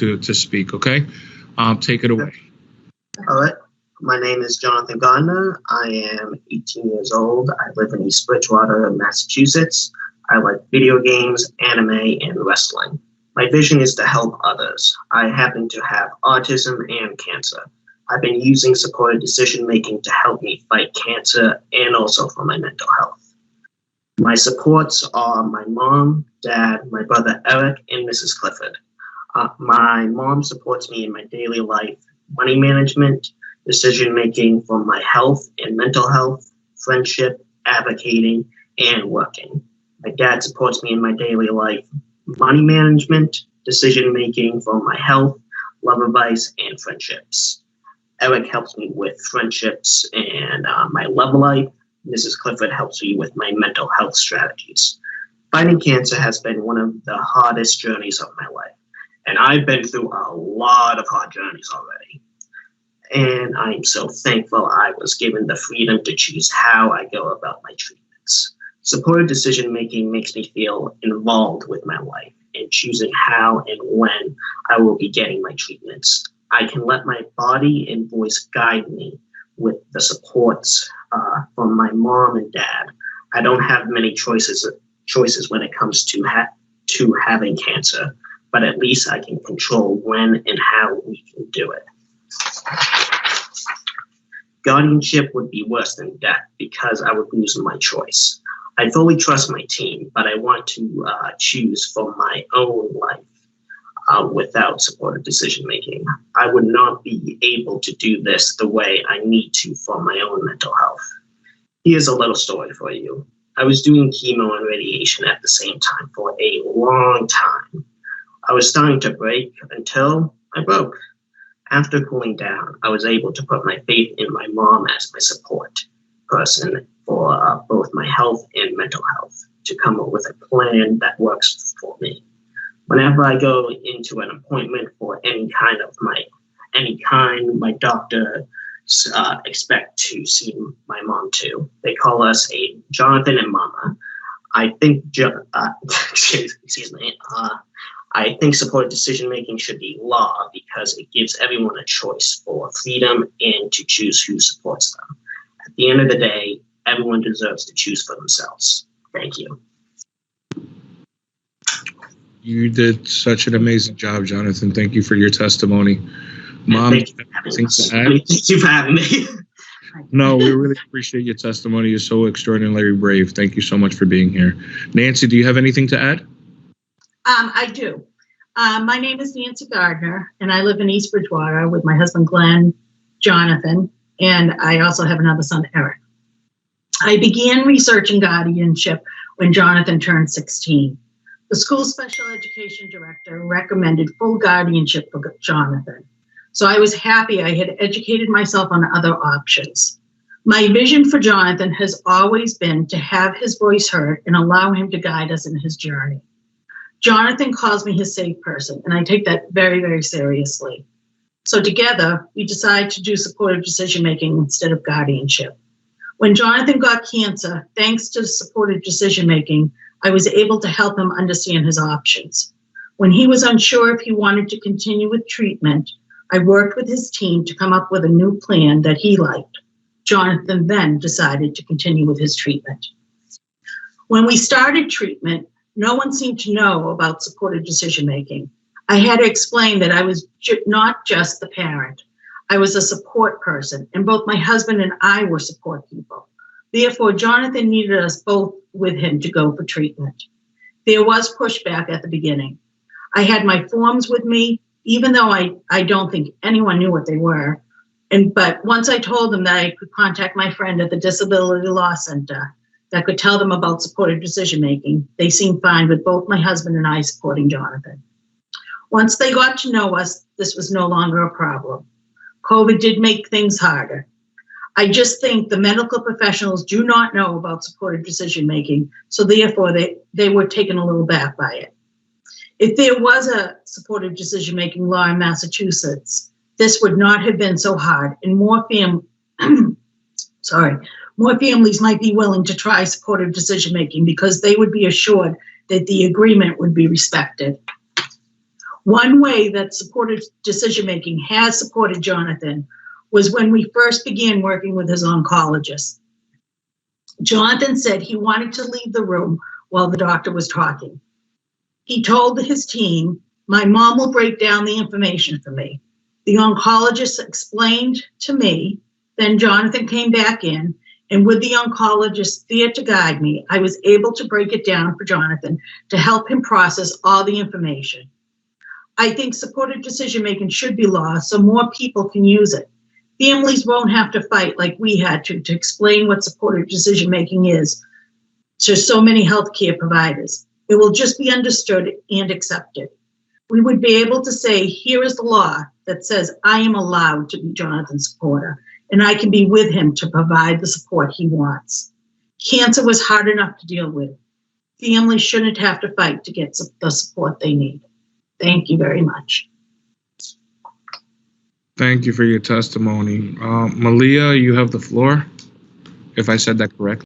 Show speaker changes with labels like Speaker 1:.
Speaker 1: to speak, okay? Take it away.
Speaker 2: All right. My name is Jonathan Gardner. I am 18 years old. I live in East Bridgewater, Massachusetts. I like video games, anime, and wrestling. My vision is to help others. I happen to have autism and cancer. I've been using supported decision-making to help me fight cancer and also for my mental health. My supports are my mom, dad, my brother Eric, and Mrs. Clifford. My mom supports me in my daily life, money management, decision-making for my health and mental health, friendship, advocating, and working. My dad supports me in my daily life, money management, decision-making for my health, love advice, and friendships. Eric helps me with friendships and my love life. Mrs. Clifford helps me with my mental health strategies. Fighting cancer has been one of the hardest journeys of my life, and I've been through a lot of hard journeys already. And I'm so thankful I was given the freedom to choose how I go about my treatments. Supported decision-making makes me feel involved with my life and choosing how and when I will be getting my treatments. I can let my body and voice guide me with the supports from my mom and dad. I don't have many choices when it comes to having cancer, but at least I can control when and how we can do it. Guardianship would be worse than death because I would lose my choice. I fully trust my team, but I want to choose for my own life without supported decision-making. I would not be able to do this the way I need to for my own mental health. Here's a little story for you. I was doing chemo and radiation at the same time for a long time. I was starting to break until I broke. After cooling down, I was able to put my faith in my mom as my support person for both my health and mental health to come up with a plan that works for me. Whenever I go into an appointment for any kind, my doctor expect to see my mom too. They call us a Jonathan and Mama. I think I think supported decision-making should be law because it gives everyone a choice for freedom and to choose who supports them. At the end of the day, everyone deserves to choose for themselves. Thank you.
Speaker 1: You did such an amazing job, Jonathan. Thank you for your testimony. Mom,
Speaker 2: thank you for having me.
Speaker 1: No, we really appreciate your testimony. You're so extraordinarily brave. Thank you so much for being here. Nancy, do you have anything to add?
Speaker 3: I do. My name is Nancy Gardner, and I live in East Bridgewater with my husband, Glenn, Jonathan, and I also have another son, Eric. I began researching guardianship when Jonathan turned 16. The school special education director recommended full guardianship for Jonathan. So I was happy I had educated myself on other options. My vision for Jonathan has always been to have his voice heard and allow him to guide us in his journey. Jonathan calls me his safe person, and I take that very, very seriously. So together, we decided to do supportive decision-making instead of guardianship. When Jonathan got cancer, thanks to supportive decision-making, I was able to help him understand his options. When he was unsure if he wanted to continue with treatment, I worked with his team to come up with a new plan that he liked. Jonathan then decided to continue with his treatment. When we started treatment, no one seemed to know about supported decision-making. I had to explain that I was not just the parent. I was a support person, and both my husband and I were support people. Therefore, Jonathan needed us both with him to go for treatment. There was pushback at the beginning. I had my forms with me, even though I don't think anyone knew what they were. But once I told them that I could contact my friend at the Disability Law Center that could tell them about supported decision-making, they seemed fine with both my husband and I supporting Jonathan. Once they got to know us, this was no longer a problem. COVID did make things harder. I just think the medical professionals do not know about supported decision-making, so therefore they were taken a little back by it. If there was a supported decision-making law in Massachusetts, this would not have been so hard, and more families might be willing to try supported decision-making because they would be assured that the agreement would be respected. One way that supported decision-making has supported Jonathan was when we first began working with his oncologist. Jonathan said he wanted to leave the room while the doctor was talking. He told his team, "My mom will break down the information for me." The oncologist explained to me, then Jonathan came back in, and with the oncologist there to guide me, I was able to break it down for Jonathan to help him process all the information. I think supported decision-making should be law so more people can use it. Families won't have to fight like we had to explain what supported decision-making is to so many healthcare providers. It will just be understood and accepted. We would be able to say, here is the law that says I am allowed to be Jonathan's supporter, and I can be with him to provide the support he wants. Cancer was hard enough to deal with. Families shouldn't have to fight to get the support they need. Thank you very much.
Speaker 1: Thank you for your testimony. Malia, you have the floor, if I said that correctly.